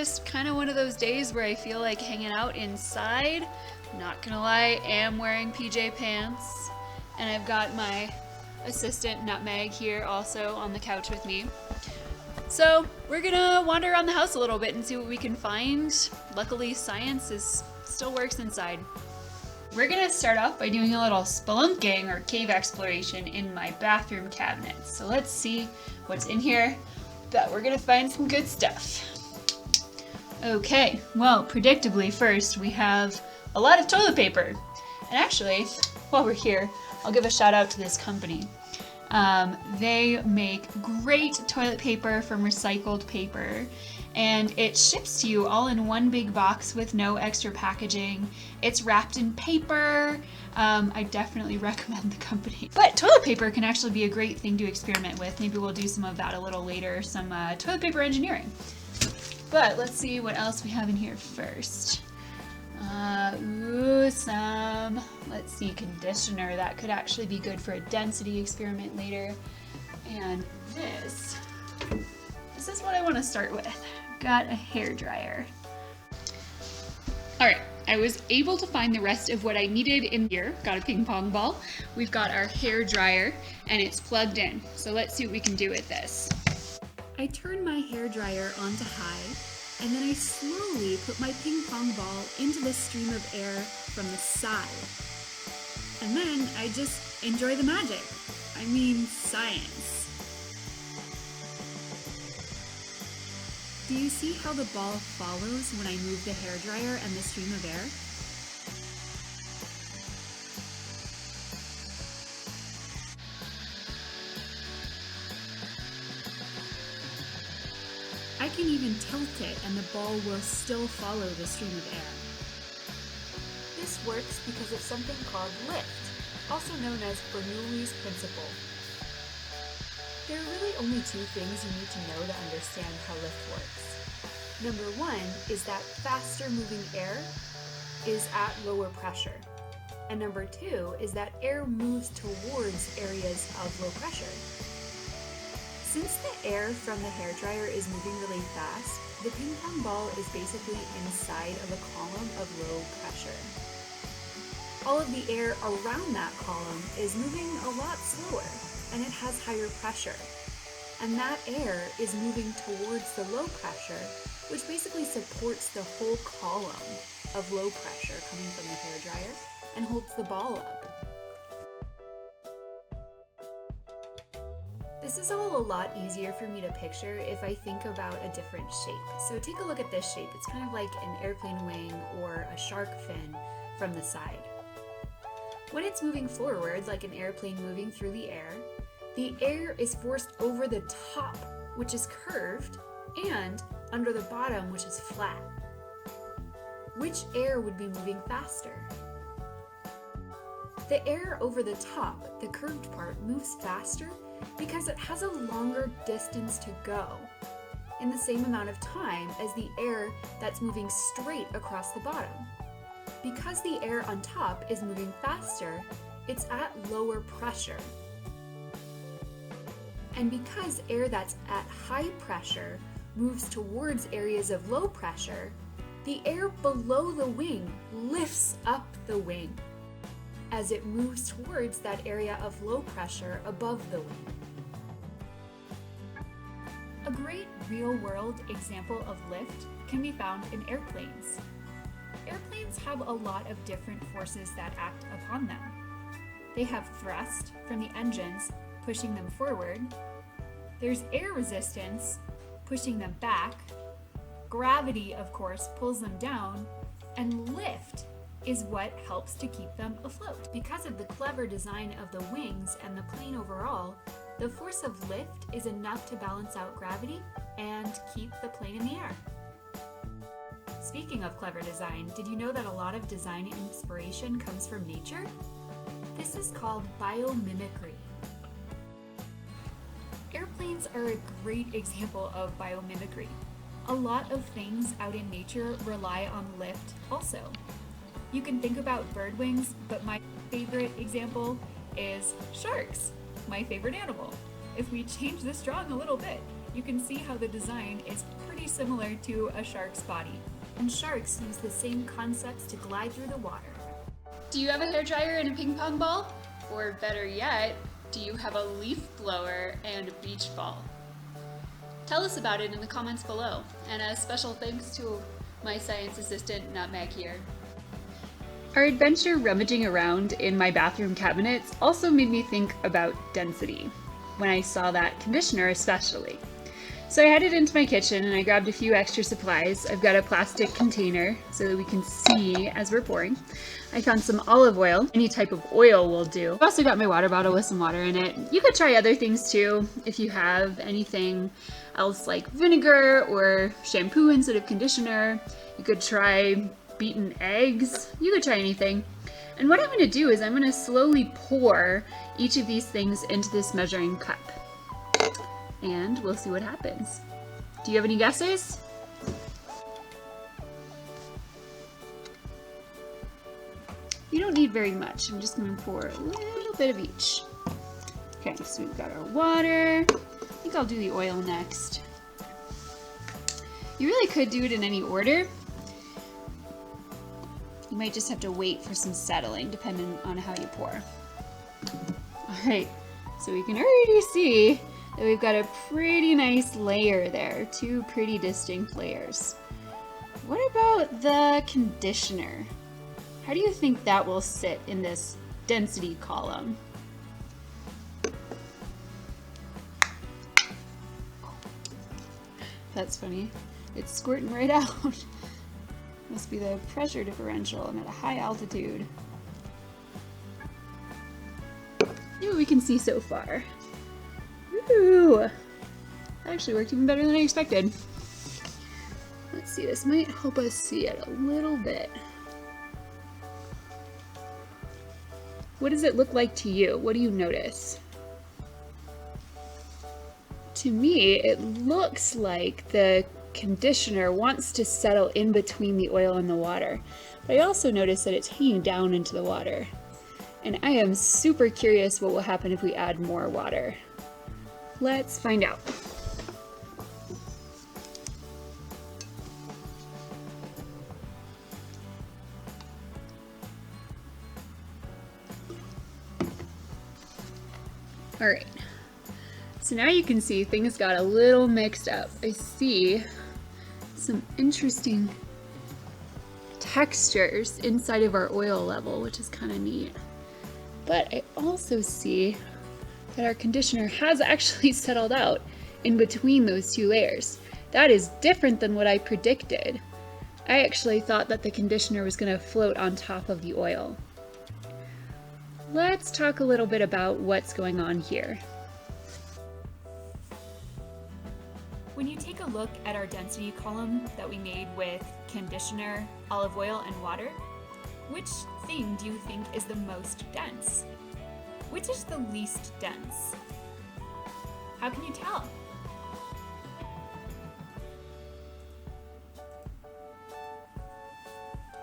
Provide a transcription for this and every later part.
just kind of one of those days where I feel like hanging out inside. Not gonna lie, I am wearing PJ pants, and I've got my assistant Nutmeg here also on the couch with me. So we're gonna wander around the house a little bit and see what we can find. Luckily, science still works inside. We're gonna start off by doing a little spelunking or cave exploration in my bathroom cabinets. So let's see what's in here. Bet we're gonna find some good stuff. Okay, well, predictably first we have a lot of toilet paper. And actually, while we're here, I'll give a shout out to this company. They make great toilet paper from recycled paper, and it ships to you all in one big box with no extra packaging. It's wrapped in paper. I definitely recommend the company. But toilet paper can actually be a great thing to experiment with. Maybe we'll do some of that a little later, some toilet paper engineering. But let's see what else we have in here first. Let's see, conditioner. That could actually be good for a density experiment later. And this is what I want to start with. Got a hair dryer. All right, I was able to find the rest of what I needed in here. Got a ping pong ball. We've got our hair dryer and it's plugged in. So let's see what we can do with this. I turn my hair dryer onto high, and then I slowly put my ping pong ball into the stream of air from the side. And then I just enjoy the magic. I mean, science. Do you see how the ball follows when I move the hair dryer and the stream of air? I can even tilt it and the ball will still follow the stream of air. This works because of something called lift, also known as Bernoulli's principle. There are really only two things you need to know to understand how lift works. Number one is that faster moving air is at lower pressure. And number two is that air moves towards areas of low pressure. Since the air from the hairdryer is moving really fast, the ping pong ball is basically inside of a column of low pressure. All of the air around that column is moving a lot slower, and it has higher pressure. And that air is moving towards the low pressure, which basically supports the whole column of low pressure coming from the hairdryer and holds the ball up. This is all a lot easier for me to picture if I think about a different shape. So take a look at this shape. It's kind of like an airplane wing or a shark fin from the side. When it's moving forward, like an airplane moving through the air is forced over the top, which is curved, and under the bottom, which is flat. Which air would be moving faster? The air over the top, the curved part, moves faster because it has a longer distance to go in the same amount of time as the air that's moving straight across the bottom. Because the air on top is moving faster, it's at lower pressure. And because air that's at high pressure moves towards areas of low pressure, the air below the wing lifts up the wing as it moves towards that area of low pressure above the wing. A great real-world example of lift can be found in airplanes. Airplanes have a lot of different forces that act upon them. They have thrust from the engines pushing them forward. There's air resistance pushing them back. Gravity, of course, pulls them down, and lift is what helps to keep them afloat. Because of the clever design of the wings and the plane overall, the force of lift is enough to balance out gravity and keep the plane in the air. Speaking of clever design, did you know that a lot of design inspiration comes from nature? This is called biomimicry. Airplanes are a great example of biomimicry. A lot of things out in nature rely on lift also. You can think about bird wings, but my favorite example is sharks, my favorite animal. If we change this drawing a little bit, you can see how the design is pretty pretty similar to a shark's body, and sharks use the same concepts to glide through the water. Do you have a hairdryer and a ping pong ball? Or better yet, do you have a leaf blower and a beach ball? Tell us about it in the comments below, and a special thanks to my science assistant, Nutmeg here. Our adventure rummaging around in my bathroom cabinets also made me think about density, when I saw that conditioner especially. So I headed into my kitchen and I grabbed a few extra supplies. I've got a plastic container so that we can see as we're pouring. I found some olive oil, any type of oil will do. I've also got my water bottle with some water in it. You could try other things too if you have anything else like vinegar or shampoo instead of conditioner. You could try beaten eggs. You could try anything. And what I'm going to do is I'm going to slowly pour each of these things into this measuring cup. And we'll see what happens. Do you have any guesses? You don't need very much. I'm just going to pour a little bit of each. Okay, so we've got our water. I think I'll do the oil next. You really could do it in any order. You might just have to wait for some settling depending on how you pour. All right, so we can already see that we've got a pretty nice layer there, two pretty distinct layers. What about the conditioner? How do you think that will sit in this density column? That's funny. It's squirting right out. Must be the pressure differential. I'm at a high altitude. See what we can see so far. Ooh, that actually worked even better than I expected. Let's see, this might help us see it a little bit. What does it look like to you? What do you notice? To me, it looks like the conditioner wants to settle in between the oil and the water. But I also notice that it's hanging down into the water. And I am super curious what will happen if we add more water. Let's find out. All right, so now you can see things got a little mixed up. I see some interesting textures inside of our oil level, which is kind of neat. But I also see that our conditioner has actually settled out in between those two layers. That is different than what I predicted. I actually thought that the conditioner was going to float on top of the oil. Let's talk a little bit about what's going on here. When you take a look at our density column that we made with conditioner, olive oil, and water, which thing do you think is the most dense? Which is the least dense? How can you tell?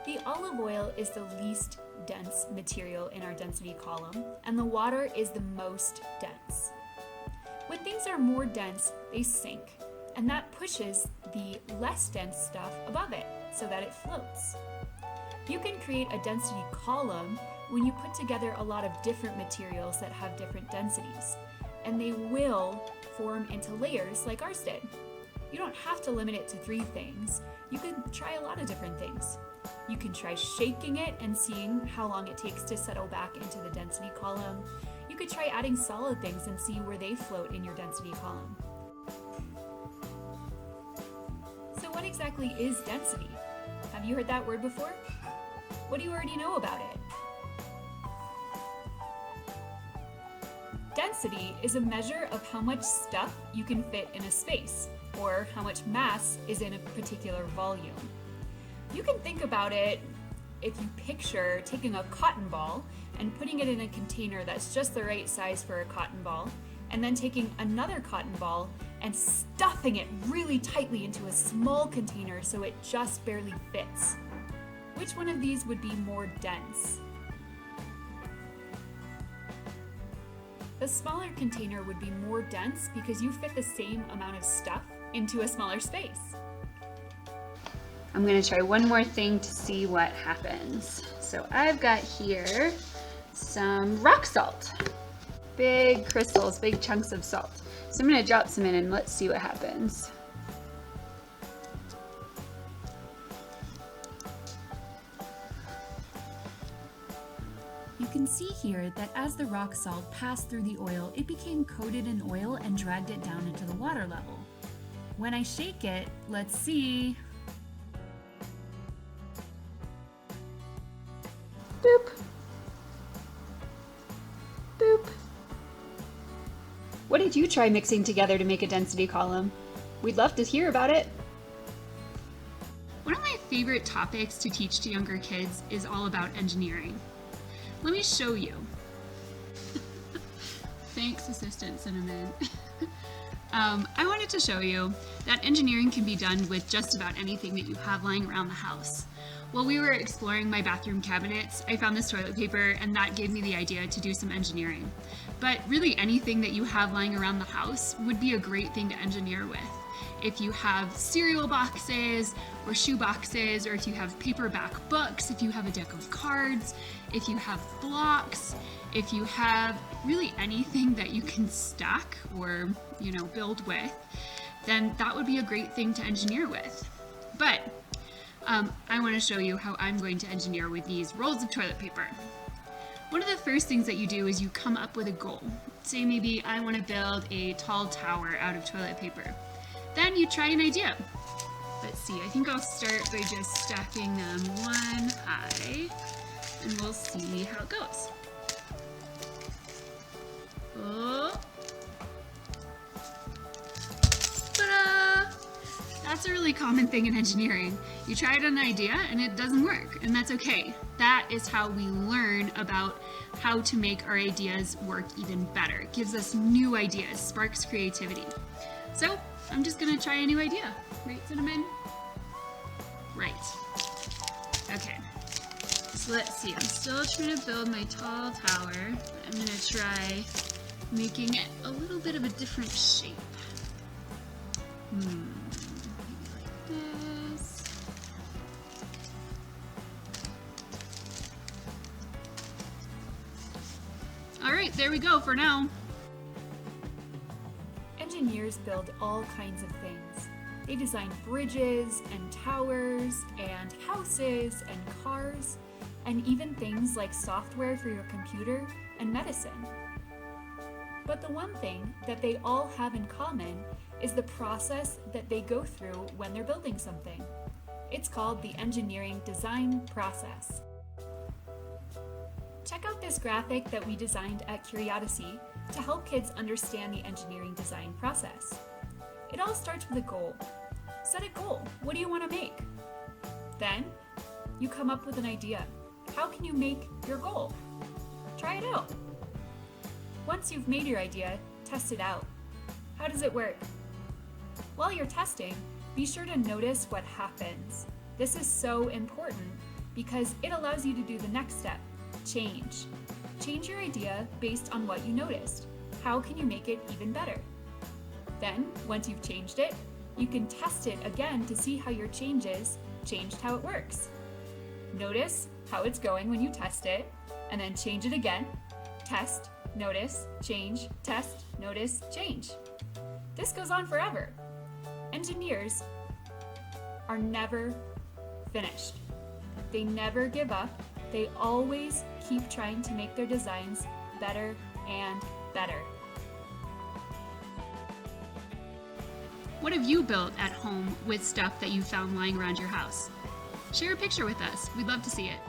The olive oil is the least dense material in our density column, and the water is the most dense. When things are more dense, they sink, and that pushes the less dense stuff above it so that it floats. You can create a density column when you put together a lot of different materials that have different densities, and they will form into layers like ours did. You don't have to limit it to 3 things. You can try a lot of different things. You can try shaking it and seeing how long it takes to settle back into the density column. You could try adding solid things and see where they float in your density column. So what exactly is density? Have you heard that word before? What do you already know about it? Density is a measure of how much stuff you can fit in a space, or how much mass is in a particular volume. You can think about it if you picture taking a cotton ball and putting it in a container that's just the right size for a cotton ball, and then taking another cotton ball and stuffing it really tightly into a small container so it just barely fits. Which one of these would be more dense? The smaller container would be more dense because you fit the same amount of stuff into a smaller space. I'm gonna try one more thing to see what happens. So I've got here some rock salt. Big crystals, big chunks of salt. So I'm gonna drop some in and let's see what happens. You can see here that as the rock salt passed through the oil, it became coated in oil and dragged it down into the water level. When I shake it, let's see. Boop. Boop. What did you try mixing together to make a density column? We'd love to hear about it. One of my favorite topics to teach to younger kids is all about engineering. Let me show you. Thanks, Assistant Cinnamon. I wanted to show you that engineering can be done with just about anything that you have lying around the house. While we were exploring my bathroom cabinets, I found this toilet paper and that gave me the idea to do some engineering. But really anything that you have lying around the house would be a great thing to engineer with. If you have cereal boxes or shoe boxes, or if you have paperback books, if you have a deck of cards, if you have blocks, if you have really anything that you can stack or, build with, then that would be a great thing to engineer with. But I want to show you how I'm going to engineer with these rolls of toilet paper. One of the first things that you do is you come up with a goal. Say maybe I want to build a tall tower out of toilet paper. Then you try an idea. Let's see, I think I'll start by just stacking them one high, and we'll see how it goes. Oh. Ta-da! That's a really common thing in engineering. You try an idea and it doesn't work, and that's okay. That is how we learn about how to make our ideas work even better. It gives us new ideas, sparks creativity. So I'm just gonna try a new idea. Right, Cinnamon? Right. Okay. So let's see, I'm still trying to build my tall tower. I'm gonna try making it a little bit of a different shape. Maybe like this. All right, there we go for now. Engineers build all kinds of things. They design bridges and towers and houses and cars and even things like software for your computer and medicine. But the one thing that they all have in common is the process that they go through when they're building something. It's called the engineering design process. Check out this graphic that we designed at Curiodyssey to help kids understand the engineering design process. It all starts with a goal. Set a goal. What do you want to make? Then, you come up with an idea. How can you make your goal? Try it out. Once you've made your idea, test it out. How does it work? While you're testing, be sure to notice what happens. This is so important because it allows you to do the next step, change. Change your idea based on what you noticed. How can you make it even better? Then, once you've changed it, you can test it again to see how your changes changed how it works. Notice how it's going when you test it, and then change it again. Test, notice, change, test, notice, change. This goes on forever. Engineers are never finished. They never give up. They always keep trying to make their designs better and better. What have you built at home with stuff that you found lying around your house? Share a picture with us. We'd love to see it.